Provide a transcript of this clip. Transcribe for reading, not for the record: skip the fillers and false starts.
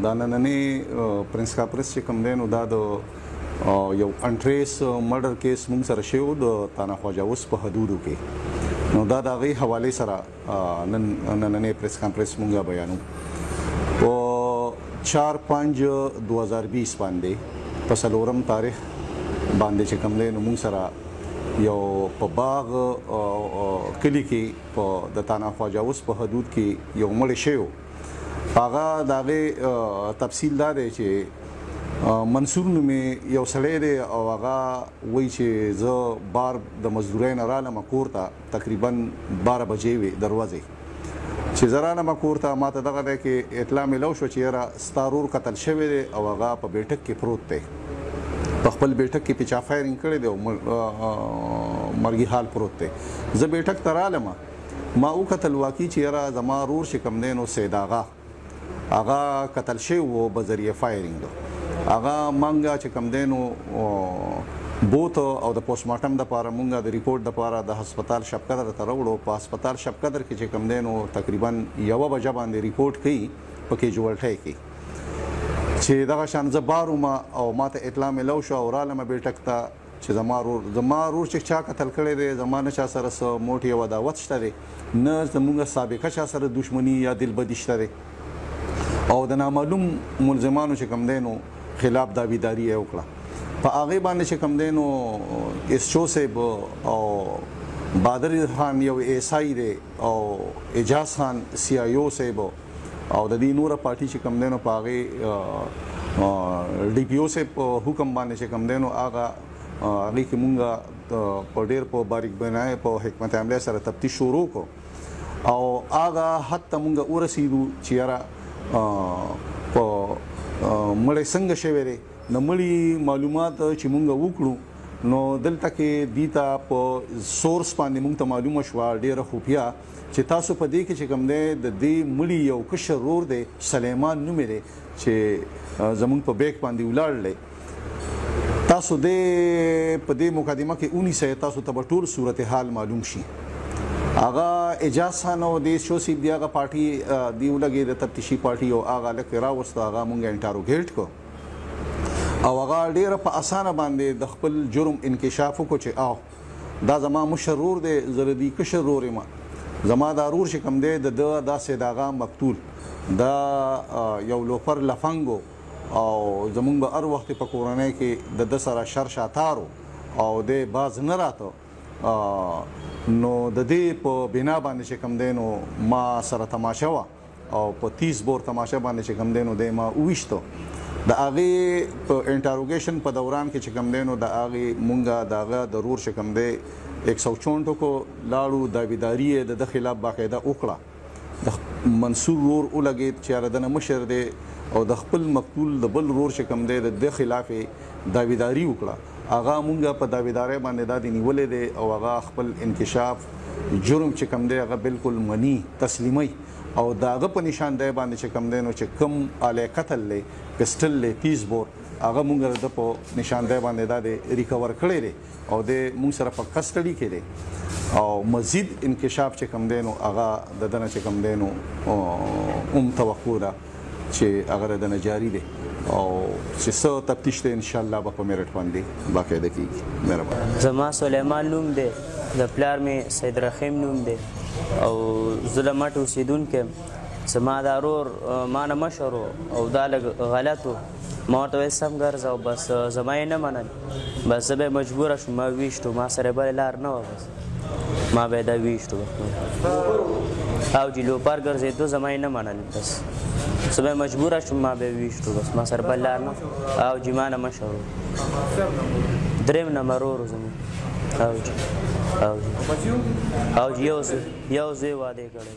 دا نننې پرنس کاپرس چې کوم دی نو دا د یو انټریس مرډر کیس موږ سره شوی و د تانا خواجه اوس په حدودو کې نو دا د هغې حوالې سره نننې پریس کانفرنس موږ بیانو په 4/5/2020 باندې په 4 تاریخ باندې چې کوم دی نو موږ سره یو په باغ کلی کې په د تانا خواجه اوس په حدود کې یو مړی شوی هغه د هغې تفصیل دا دی چې منصور نومې یو سړی دی او هغه وایي چې زه بار د مزدورۍ نه رالم کور ته تقریبا 12 بجې وې دروازې چې زه رالم کور ته ما ته دغه دی کې اطلاع میلاو شوه چې یاره ستا رور قتل شوی دی او هغه په بیټک کې پروت دی په خپل بیټک کې پیچا فایرینګ کړی دی او مرګي حال پروت دی زه بیټک ته رالم ما وکتل واقعي چې یاره زما رور چې کوم دی نو سید آغا هغه قتل شوی و بذریعه فایرینګ هغه مونږ چې کوم دی نو بوت او د پوسټمارټم دپاره مونږ د ریپورټ دپاره د هسپتال شب قدر ته راوړو په هسپتال شب قدر کې چې کوم دی نو تقریبا 1 بجه باندې ریپورټ کوي په کیجوالټۍ کې چې دغه شان زه بار وم او ما ته اطلاع میلاو شوه او رالمه بیټک ته چې زما رور چې چا قتل کړی دی زما نه چا سره څه موټ یو عداوت شته دی نه زموږ سابقه چا سره دشمني یا دلبدي شته دی او د نامعلوم ملزمانو چې کوم دی نو خلاف داویداري یې وکړه په هغې باندې چې کوم دی نو ایسچو صاحب او بادر خان یو ایسائی دی او اجاز خان سی آی او صاحب او د دې نوره پارټي چې کوم دی نو په هغې ډي پي او صاحب په حکم باندې چې کوم دی نو هغې کې مونږ په ډېر په باریک بینایي په حکمت عملې سره تفتیش شروع کړو او هغه حد ته مونږ ورسېدو چې یاره په مړی څنګه شوی دی د مړي معلومات چې مونږ وکړو نو دلته کې دې ته په سورس باندې مونږ ته معلومه شوه ډېره خفیه چې تاسو په دې کې چې کوم دی د دې مړي یو کشر رور دی سلیمان نوم دی چې زمونږ په بیک باندې ولاړ دی تاسو دې په دې مقدمه کې ونیسئ تاسو ته به ټول صورتحال معلوم شي هغه اجاز خان او د شو سی دی هغه پارټي دی ولګي د تفتیشي پارټي او هغه لکه راوسته هغه مونږ انټاروګیټ کو او هغه ډېره په اسانه باندې د خپل جرم انکشاف وکړو چې او دا زما مشر رور دی زه د دې کشر رور یم زما دا رور چې کوم دی د دا سید آغا مقتول دا یو لوفر لفنګو او زمونږ به هر وخت په کورنۍ کې د ده سره شر شاتارو او دی باز نه راته نو د دې په بنا باندې چې کوم دی نو ما سره تماشه وه او په 30 بور تماشه باندې چې کوم دی نو دی ما وویشتو د هغې په انټاروګیشن په دوران کې چې کوم دی نو د هغې مونږ د هغه د رور چې کوم دی 164 کو لاړو داویداري یې د ده خلاف باقاعده وکړه د منصور رور ولګېد چې یاره دنه مشر دی او د خپل مقتول د بل رور چې کوم دی د ده خلاف یې داویداري وکړه هغه مونږ په داویدارۍ باندې دا دی نیولی دی او هغه خپل انکشاف جرم چې کوم دی هغه بالکل مني تسلیموي او د هغه په نشاندهی باندې چې کوم دی نو چې کوم آلی قتل دی پسټل دی 30 بور هغه مونږ د په نشاندهی باندې دا دی ریکور کړی دی او د مونږ سره په کسټډي کې دی او مزید انکشاف چې کوم دی نو هغه د ده نه چې کوم دی نو توقع ده چې هغه د ده نه جاري دی او چې څه تفتیش دی انشاءالله به په میرټ باندې باقاعده کېږي مهرباني زما سلیمان نوم دی د پلار مې سید رحیم نوم دی او زه له مټ اوسېدونکی یم زما دا رور ما نه مشر او دا لږ غلط و ما ورته ویل سم ګرځه او بس زما یې نه منل بس زه به یې مجبوره شوم ما ویشتو ما سره بلې لار نه وه بس ما به یې دا ویشتو او چې لوپار ګرځېدو زما یې نه منل بس زه به یې مجبوره شوم ما به یې ویشتو بس ما سره بل لار نه او چې ما نه مشر و درېم نمبر ورو زموږ او چې یو زوی واده کړی